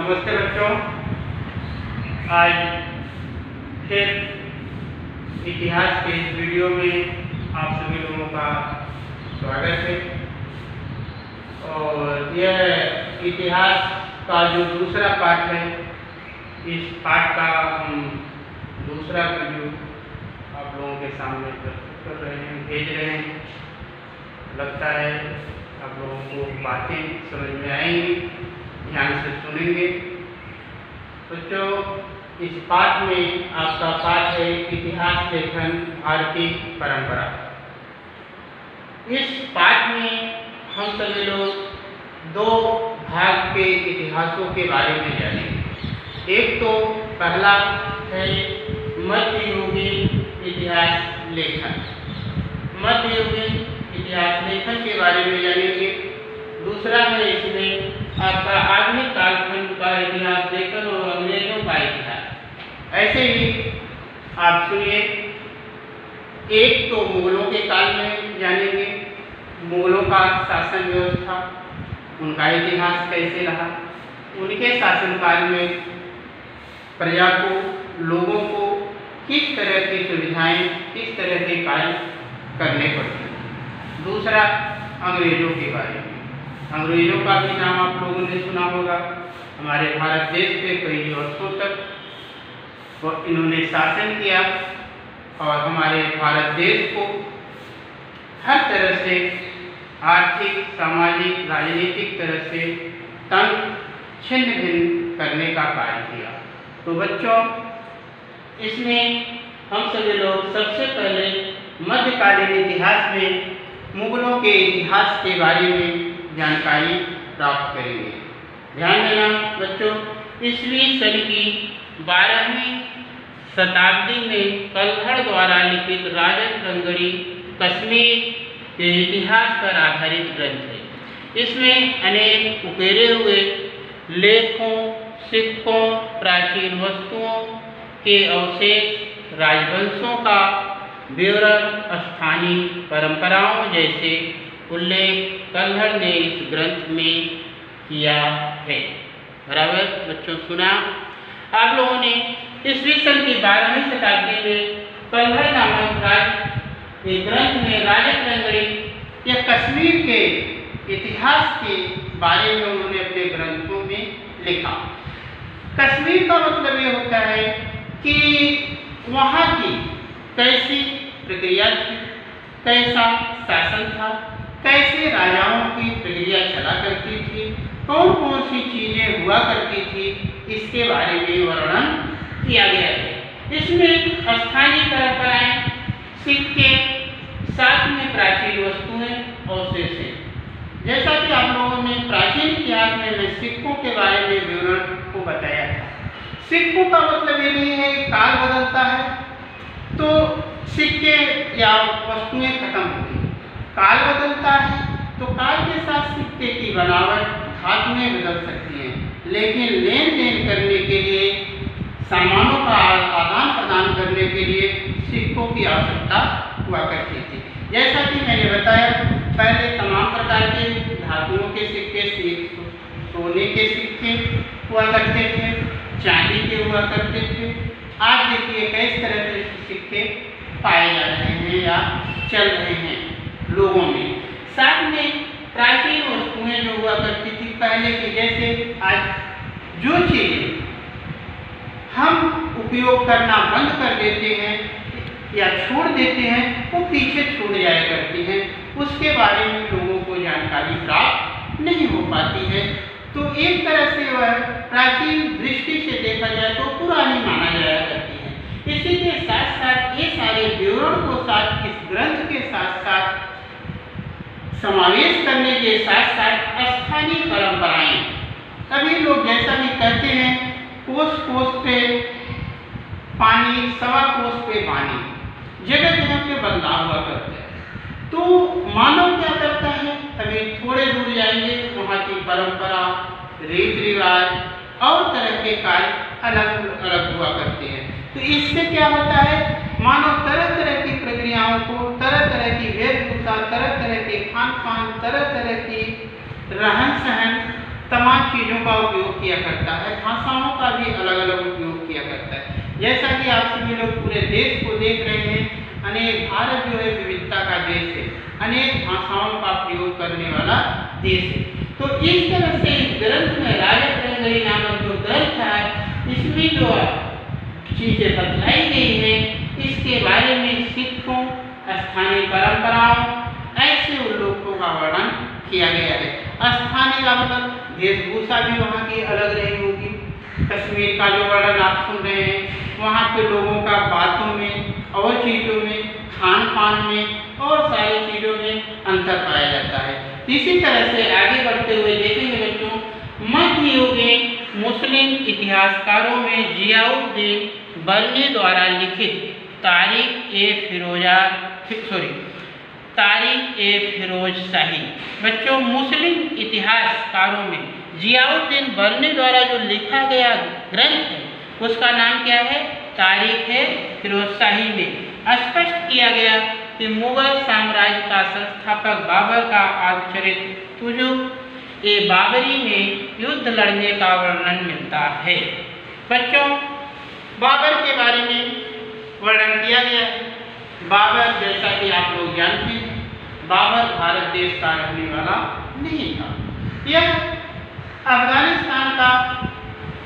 नमस्ते बच्चों। आज फिर इतिहास के इस वीडियो में आप सभी लोगों का स्वागत है। और यह इतिहास का जो दूसरा पाठ है, इस पाठ का हम दूसरा वीडियो आप लोगों के सामने प्रस्तुत कर रहे हैं, भेज रहे हैं। लगता है आप लोगों को बातें समझ में आएंगी, ध्यान से सुनेंगे। बच्चों, इस पाठ में आपका पाठ है इतिहास लेखन भारतीय परंपरा। इस पाठ में हम सभी लोग दो भाग के इतिहासों के बारे में जानेंगे। एक तो पहला है मध्ययुगीन इतिहास लेखन, मध्ययुगीन इतिहास लेखन के बारे में जानेंगे। दूसरा है इसमें आपका आधुनिक कालखंड का इतिहास लेखन और अंग्रेजों का इतिहास। ऐसे ही आप सुनिए, एक तो मुगलों के काल में जानेंगे, मुगलों का शासन व्यवस्था, उनका इतिहास कैसे रहा, उनके शासनकाल में प्रजा को, लोगों को किस तरह की सुविधाएं, किस तरह के कार्य करने पड़ते। दूसरा अंग्रेजों के बारे में। अंग्रेजों का भी नाम आप लोगों ने सुना होगा। हमारे भारत देश पे कई वर्षों तक इन्होंने शासन किया और हमारे भारत देश को हर तरह से आर्थिक, सामाजिक, राजनीतिक तरह से तंग छिन्न भिन्न करने का कार्य किया। तो बच्चों, इसमें हम सभी लोग सबसे पहले मध्यकालीन इतिहास में मुगलों के इतिहास के बारे में जानकारी प्राप्त करेंगे। ध्यान देना बच्चों, ईस्वी सन की 12वीं शताब्दी में कल्हड़ द्वारा लिखित राजन रंगड़ी कश्मीर के इतिहास पर आधारित ग्रंथ है। इसमें अनेक उकेरे हुए लेखों, सिक्कों, प्राचीन वस्तुओं के अवशेष, राजवंशों का विवरण, स्थानीय परंपराओं जैसे उल्लेख कल्हड़ ने इस ग्रंथ में किया है। बराबर बच्चों, सुना आप लोगों ने। ईस्वी सन की 12वीं शताब्दी में कल्हड़ नामक एक ग्रंथ में राजन रंगड़ी या कश्मीर के इतिहास के बारे में उन्होंने अपने ग्रंथों में लिखा। कश्मीर का मतलब ये होता है कि वहाँ की कैसी प्रक्रिया थी, कैसा शासन था, कैसे राजाओं की प्रक्रिया चला करती थी, कौन कौन सी चीजें हुआ करती थी, इसके बारे में वर्णन किया गया है। इसमें स्थानीय परंपराएं, सिक्के, साथ में प्राचीन वस्तुएं, अवशेष हैं। जैसा कि आप लोगों ने प्राचीन इतिहास में मैं सिक्कों के बारे में विवरण को बताया था। सिक्कों का मतलब ये नहीं है कि काल बदलता है तो सिक्के या वस्तुएं खत्म होती, काल बदलता है तो काल के साथ सिक्के की बनावट, धातुएं बदल सकती हैं, लेकिन लेन देन करने के लिए, सामानों का आदान प्रदान करने के लिए सिक्कों की आवश्यकता हुआ करती थी। जैसा कि मैंने बताया, पहले तमाम प्रकार के धातुओं के सिक्के, सोने के सिक्के हुआ करते थे, चांदी के हुआ करते थे। आज देखिए किस तरह के सिक्के पाए जा रहे हैं या चल रहे हैं लोगों में। साथ में प्राचीन वस्तुएं जो हुआ करती थी पहले की, जैसे आज जो चीजें हम उपयोग करना बंद कर देते हैं या छोड़ देते हैं, वो पीछे छूट जाया करती हैं, उसके बारे में लोगों को जानकारी प्राप्त नहीं हो पाती है। तो एक तरह से वह प्राचीन दृष्टि से देखा जाए तो पुरानी माना जाया करती है। इसी के साथ साथ ये सारे विवरण को साथ इस ग्रंथ के साथ साथ समावेश करने के साथ साथ स्थानीय परंपराएं, अभी लोग जैसा भी कहते हैं, कोस कोस पे पानी, सवा कोस पे पानी, जगह जगह पे बदलाव हुआ करते हैं। तो मानव क्या करता है, अभी थोड़े दूर जाएंगे, वहाँ की परंपरा, रीति रिवाज और तरह के कार्य अलग अलग हुआ करते हैं। तो इससे क्या होता है, मानव तरह तरह की प्रक्रियाओं को, तरह तरह की वेशभूषा, तरह तरह के खान पान, तरह तरह की रहन सहन, तमाम चीज़ों का उपयोग किया करता है, भाषाओं का भी अलग अलग उपयोग किया करता है। जैसा कि आप सभी लोग पूरे देश को देख रहे हैं, अनेक भारत जो है विविधता का देश है, अनेक भाषाओं का प्रयोग करने वाला देश है। तो इस तरह से इस ग्रंथ में राजा तरंगरी नामक जो ग्रंथ है, इसमें जो चीज़ें बतलाई गई है, इसके बारे में सिखों, स्थानीय परंपराओं, ऐसे उन लोगों का वर्णन किया गया है। स्थानीय का मतलब वेशभूषा भी वहाँ की अलग रही होगी। कश्मीर का जो वर्णन आप सुन रहे हैं, वहाँ के लोगों का बातों में और चीज़ों में, खान पान में और सारी चीज़ों में अंतर पाया जाता है। इसी तरह से आगे बढ़ते हुए देखेंगे बच्चों, मध्य युगीन मुस्लिम इतिहासकारों में जियाउद्दीन बरनी द्वारा लिखित तारीख ए फिरोज शाही। बच्चों, मुस्लिम इतिहासकारों में जियाउद्दीन बरनी द्वारा जो लिखा गया ग्रंथ है, उसका नाम क्या है? तारीख ए फिरोज शाही में स्पष्ट किया गया कि मुगल साम्राज्य का संस्थापक बाबर का आत्मचरित्र तुजुक ए बाबरी में युद्ध लड़ने का वर्णन मिलता है। बच्चों, बाबर के बारे में वर्णन किया गया है। बाबर, जैसा कि आप लोग जानते हैं, बाबर भारत देश का रहने वाला नहीं था। यह अफगानिस्तान का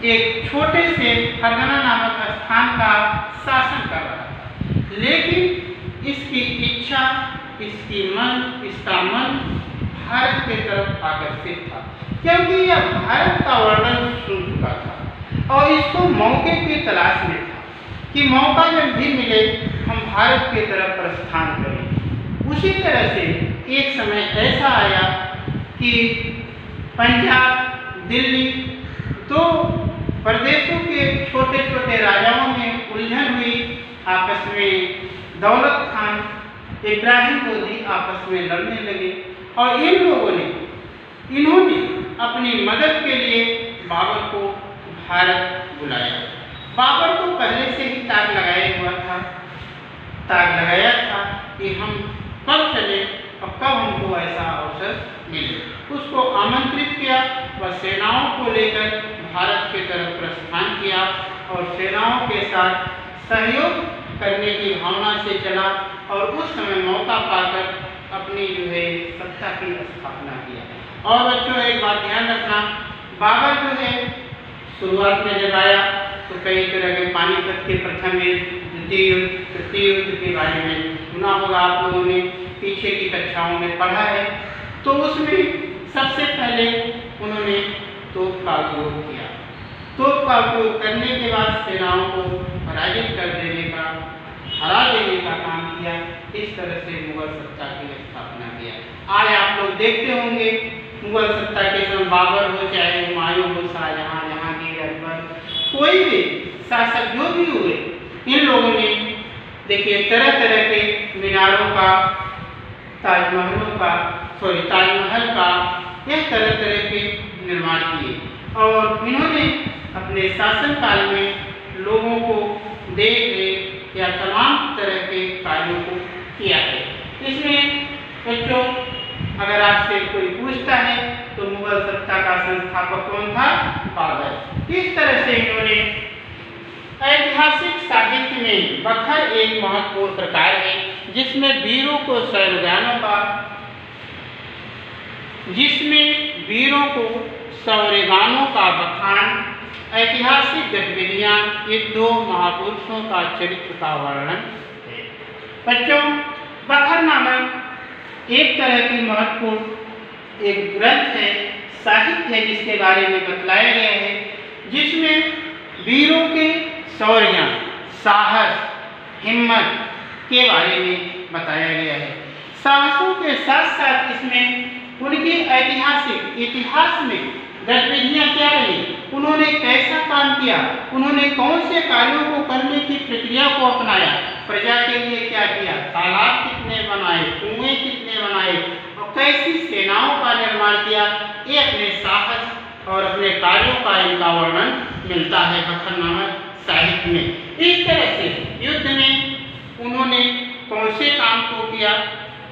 एक छोटे से फरगना नामक स्थान का शासन कर रहा था, लेकिन इसकी इच्छा, इसका मन भारत के तरफ आकर्षित था, क्योंकि यह भारत का वर्णन सुन चुका था और इसको मौके की तलाश में था कि मौका जब भी मिले हम भारत की तरफ प्रस्थान करें। उसी तरह से एक समय ऐसा आया कि पंजाब, दिल्ली, दो प्रदेशों के छोटे छोटे राजाओं में उलझन हुई आपस में। दौलत खान, इब्राहिम लोधी आपस में लड़ने लगे और इन्होंने अपनी मदद के लिए बाबर को भारत बुलाया। बाबर को पहले से ही ताक लगाया था कि हम कब चले और कब हमको ऐसा अवसर मिले। उसको आमंत्रित किया, वह सेनाओं को लेकर भारत की तरफ प्रस्थान किया और सेनाओं के साथ सहयोग करने की भावना से चला और उस समय मौका पाकर अपनी जो है सत्ता की स्थापना किया। और बच्चों, एक बात ध्यान रखना, बाबर जो है शुरुआत में जब आया तो कई तरह के पानीपत के प्रथम युद्ध, द्वितीय युद्ध, तृतीय युद्ध के बारे में सुना होगा, आप लोगों ने पीछे की कक्षाओं में पढ़ा है। तो उसमें सबसे पहले उन्होंने तोप का उपयोग किया। तोप का उपयोग करने के बाद सेनाओं को पराजित कर देने का, हरा देने का काम किया। इस तरह से मुगल सत्ता की स्थापना किया। आज आप लोग देखते होंगे मुगल सत्ता के समय बाबर हो, चाहे हुमायूं हो, शाहजहां, जहांगीर, अकबर, कोई भी शासक जो भी हुए, इन लोगों ने देखिए तरह तरह के मीनारों का, ताजमहल का, यह तरह तरह के निर्माण किए और इन्होंने अपने शासनकाल में लोगों को देख रेख या तमाम तरह के कार्यों को किया है। इसमें बच्चों, अगर आपसे कोई पूछता है तो मुगल सत्ता का संस्थापक कौन था? बाबर। इस तरह से इन्होंने ऐतिहासिक साहित्य में बखर एक महत्वपूर्ण प्रकार है जिसमें वीरों को शौर्यगानों का बखान, ऐतिहासिक गतिविधियां, युद्धों, महापुरुषों का चरित्र का वर्णन है। बच्चों, बखर नामक एक तरह की महत्वपूर्ण एक ग्रंथ है, साहित्य है, जिसके बारे में बतलाया गया है, जिसमें वीरों के शौर्य, साहस, हिम्मत के बारे में बताया गया है। साहसों के साथ साथ इसमें उनके इतिहास में गतिविधियां क्या रही, उन्होंने कैसा काम किया, उन्होंने कौन से कार्यों को करने की प्रक्रिया को अपनाया, प्रजा के लिए क्या किया, तालाब कितने बनाए, कुएं कितने बनाए और कैसी सेनाओं का निर्माण किया, ये अपने साहस और अपने कार्यों का इनका वर्णन मिलता है बखर नामक साहित्य में। इस तरह से युद्ध में उन्होंने कौन से काम को किया,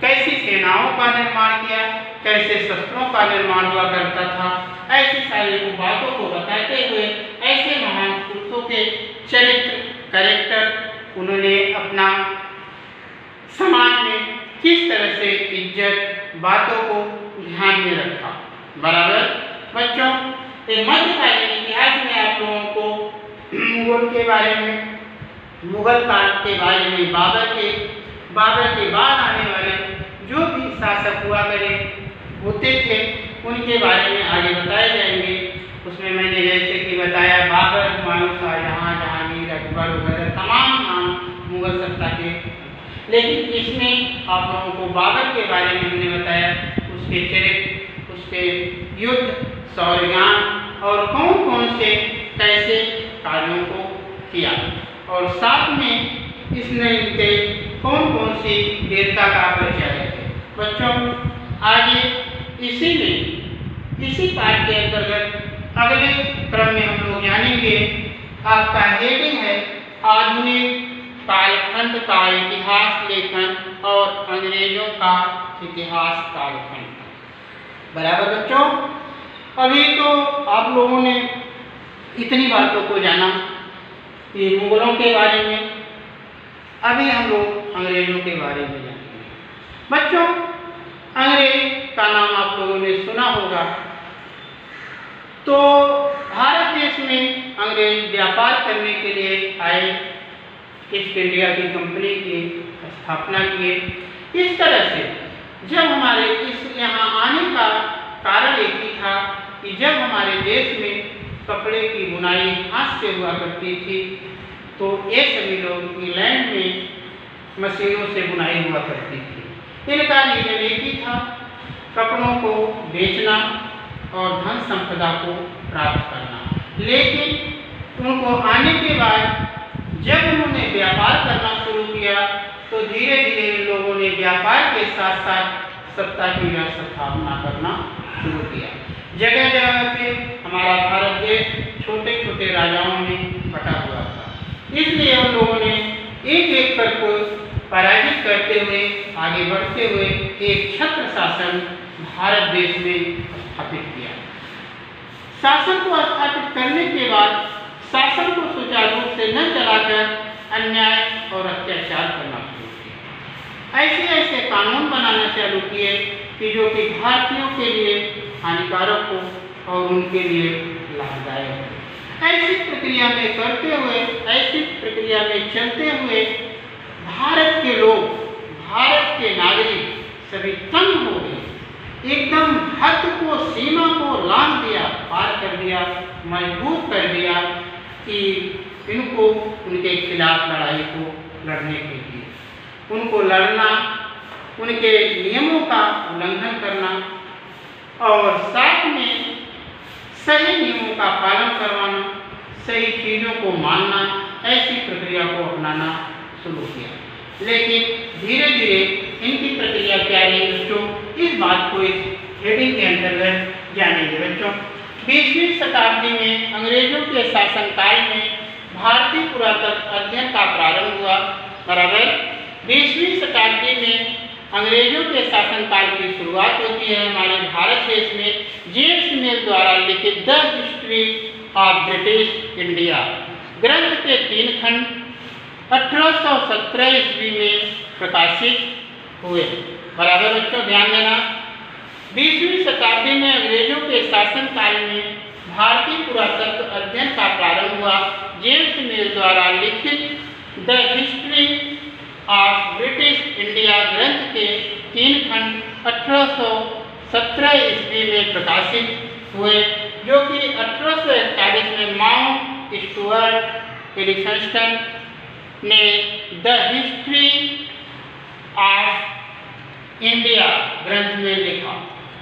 कैसी सेनाओं का निर्माण किया, कैसे शस्त्रों का निर्माण हुआ करता था, ऐसी सारी बातों को बताते हुए ऐसे महान पुरुषों के चरित्र कैरेक्टर उन्होंने अपना समाज में किस तरह से इज्जत बातों को ध्यान में रखा। बराबर बच्चों, एक मध्यकालीन इतिहास में आप लोगों को मुगल के बारे में, मुगल काल के बारे में, बाबर के बाद आने वाले जो भी शासक हुआ होते थे उनके बारे में आगे बताए जाएंगे। उसमें मैंने जैसे कि बताया बाबर, हुमायूं, शाहजहां, जहांगीर, अकबर वगैरह तमाम नाम मुगल सत्ता के, लेकिन इसमें आप लोगों को बाबर के बारे में हमने बताया, उसके चरित्र, उसके युद्ध, शौर्य ज्ञान और कौन कौन से कैसे कार्यों को किया, और साथ में इसने इनके कौन कौन सी वीरता का परिचय है। बच्चों आगे इसी पाठ के अंतर्गत अगले क्रम में हम लोग जानेंगे, आपका हेडिंग है आधुनिक कालखंड का इतिहास लेखन और अंग्रेजों का इतिहास कालखंड। बराबर बच्चों, अभी तो आप लोगों ने इतनी बातों को जाना कि मुगलों के बारे में, अभी हम लोग अंग्रेजों के बारे में जानेंगे। बच्चों अंग्रेज का नाम आप लोगों ने सुना होगा। तो भारत देश में अंग्रेज व्यापार करने के लिए आए, ईस्ट इंडिया की कंपनी की स्थापना किए। इस तरह से जब हमारे इस यहाँ आने का कारण एक ही था कि जब हमारे देश में कपड़े की बुनाई हाथ से हुआ करती थी, तो ये सभी लोग इंग्लैंड में मशीनों से बुनाई हुआ करती थी। इनका रीजन एक ही था, कपड़ों को बेचना और धन संपदा को प्राप्त करना। लेकिन उनको आने के बाद जब उन्होंने व्यापार करना शुरू किया, तो धीरे धीरे इन लोगों ने व्यापार के साथ साथ सत्ता की स्थापना करना शुरू किया। जगह जगह पे हमारा भारत देश छोटे छोटे राजाओं में बटा हुआ था, इसलिए उन लोगों ने एक एक कर को पराजित करते हुए आगे बढ़ते हुए एक छत्र शासन भारत देश में स्थापित किया। शासन को स्थापित करने के बाद शासन को सुचारू रूप से न चलाकर अन्याय और अत्याचार करना शुरू किया। ऐसे कानून बनाना चालू किए कि जो कि भारतीयों के लिए हानिकारक हो और उनके लिए लाभदायक हो। ऐसी प्रक्रिया में करते हुए, ऐसी प्रक्रिया में चलते हुए भारत के लोग, भारत के नागरिक सभी तंग हो गए, एकदम हद को, सीमा को लांघ दिया, पार कर दिया, मजबूर कर दिया कि इनको उनके खिलाफ लड़ाई को लड़ने के लिए, उनको लड़ना, उनके नियमों का उल्लंघन करना और साथ में सही नियमों का पालन करवाना, सही चीज़ों को मानना, ऐसी प्रक्रिया को अपनाना शुरू किया। लेकिन धीरे धीरे इनकी प्रक्रिया क्या रही बच्चों, इस बात को इस हेडिंग के अंतर्गत जानेंगे। बच्चों 20वीं शताब्दी में अंग्रेजों के शासनकाल में भारतीय पुरातत्व अध्ययन का प्रारंभ हुआ। बराबर 20वीं शताब्दी में अंग्रेजों के शासनकाल की शुरुआत होती है हमारे भारत देश में जेम्स मिल द्वारा लिखित the history of British India ग्रंथ के 3 खंड 1817 ईस्वी में प्रकाशित हुए। बराबर बच्चों ध्यान देना, 20वीं शताब्दी में अंग्रेजों के शासनकाल में भारतीय पुरातत्व अध्ययन का प्रारंभ हुआ। जेम्स मिल द्वारा लिखित the history of British India ग्रंथ के 3 खंड 1817 ईस्वी में प्रकाशित हुए, जो कि 1841 में माउंट स्टुअर्ट एलिफिंस्टन ने द हिस्ट्री ऑफ इंडिया ग्रंथ में लिखा।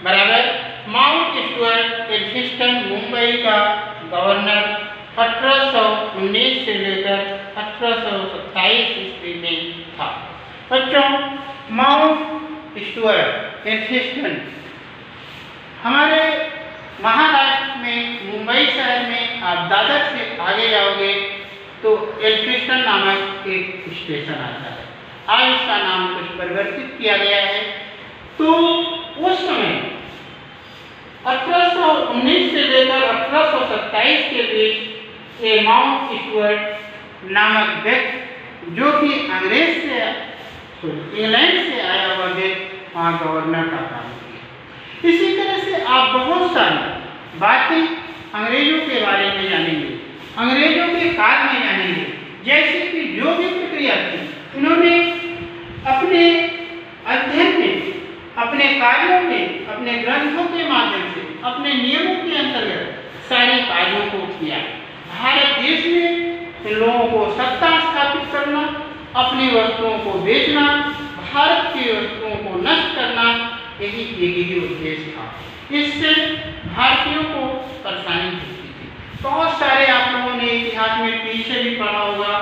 बराबर माउंट स्टुअर्ट एलिफिंस्टन मुंबई का गवर्नर 1819 से लेकर 1827 ईस्वी में था। बच्चों माउंट स्टुअर्ट एलिफिंस्टन हमारे महाराष्ट्र में मुंबई शहर में आप दादर से आगे जाओगे तो एलिफिंस्टन नामक एक स्टेशन आता है। आज इसका नाम कुछ परिवर्तित किया गया है। तो उस समय 1819 से लेकर 1827 के बीच ये माउंट स्टुअर्ट नामक व्यक्ति, जो कि इंग्लैंड से आया हुआ व्यक्ति, वहाँ गवर्नर का काम किया। इसी तरह से आप बहुत सारी बातें अंग्रेजों के बारे में जानेंगे, अंग्रेजों के काल में जानेंगे। जैसे कि जो भी प्रक्रिया थी, इन्होंने अपने अध्ययन में, अपने कार्यों में, अपने ग्रंथों के माध्यम से, अपने नियमों के अंतर्गत सारे कार्यों को किया। भारत देश में इन लोगों को सत्ता स्थापित करना, अपनी वस्तुओं को बेचना, भारत की वस्तुओं को नष्ट करना, यही एक ही उद्देश्य था। इससे भारतीयों को परेशानी होती थी। बहुत सारे आप लोगों ने इतिहास में पीछे भी पढ़ा होगा,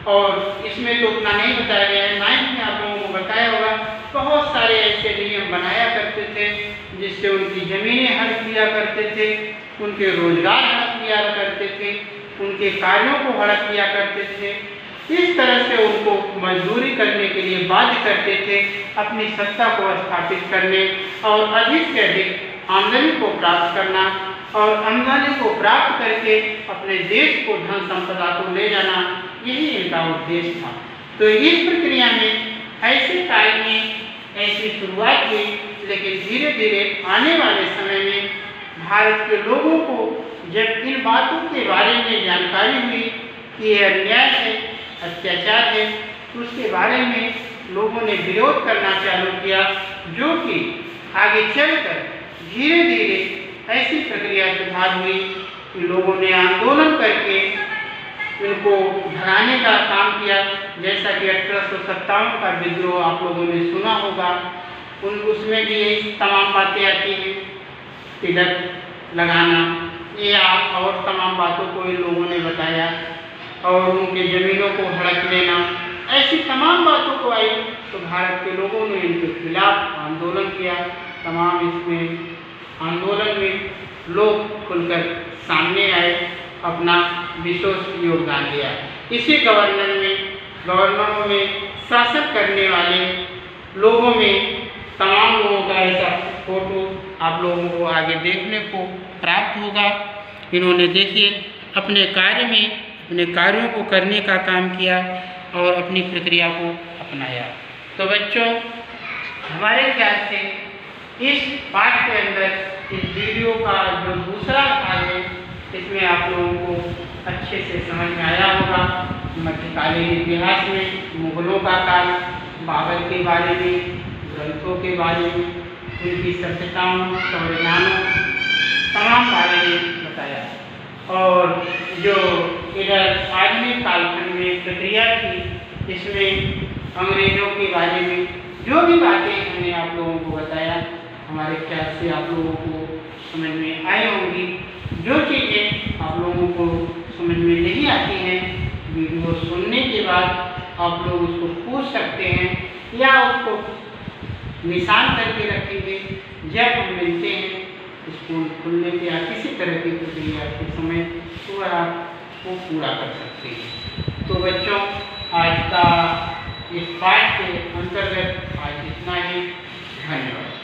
और इसमें तो उतना नहीं बताया गया है, 9th में आप लोगों को बताया होगा। बहुत सारे ऐसे नियम बनाया करते थे जिससे उनकी ज़मीनें हड़प लिया करते थे, उनके रोजगार हड़प लिया करते थे, उनके कार्यों को हड़प लिया करते थे। इस तरह से उनको मजदूरी करने के लिए बाध्य करते थे, अपनी सत्ता को स्थापित करने और अधिक से अधिक आमदनी को प्राप्त करना, और आमदनी को प्राप्त करके अपने देश को धन संपदा को ले जाना, यही इनका उद्देश्य था। तो इस प्रक्रिया में ऐसे काल में ऐसी शुरुआत हुई, लेकिन धीरे धीरे आने वाले समय में भारत के लोगों को जब इन बातों के बारे में जानकारी हुई कि यह अन्याय है, अत्याचार है, तो उसके बारे में लोगों ने विरोध करना चालू किया, जो कि आगे चलकर धीरे धीरे ऐसी प्रक्रिया सुधार हुई कि लोगों ने आंदोलन करके इनको भगाने का काम किया। जैसा कि 1857 का विद्रोह आप लोगों ने सुना होगा, उसमें भी यही तमाम बातें आती हैं, तिलक लगाना, ये और तमाम बातों को इन लोगों ने बताया, और उनके ज़मीनों को हड़प लेना, ऐसी तमाम बातों को आई। तो भारत के लोगों ने इनके खिलाफ आंदोलन किया। तमाम इसमें आंदोलन में लोग खुलकर सामने आए, अपना विशेष योगदान दिया। इसी गवर्नरों में शासन करने वाले लोगों में तमाम लोगों का ऐसा फोटो आप लोगों को आगे देखने को प्राप्त होगा। इन्होंने देखिए अपने कार्य में अपने कार्यों को करने का काम किया और अपनी प्रक्रिया को अपनाया। तो बच्चों, हमारे ख्याल से इस पाठ के अंदर इस वीडियो का जो दूसरा भाग है, इसमें आप लोगों को अच्छे से समझ में आया होगा। मध्यकालीन इतिहास में मुगलों का काल, बाबर के बारे में, ग्रंथों के बारे में, उनकी सभ्यताओं, संविधानों, तमाम बारे में बताया। और जो इधर आधुनिक कालखंड में प्रक्रिया थी, इसमें अंग्रेजों के बारे में जो भी बातें हमने आप लोगों को बताया, हमारे ख्याल से आप लोगों को समझ में आई होंगी। जो चीज़ें आप लोगों को समझ में नहीं आती हैं, वीडियो सुनने के बाद आप लोग उसको पूछ सकते हैं या उसको निशान करके रखेंगे। जब हम मिलते हैं स्कूल खुलने के या किसी तरह की प्रक्रिया के समय, तो आप वो पूरा कर सकते हैं। तो बच्चों, आज का इस पाठ के अंतर्गत आज इतना ही। धन्यवाद।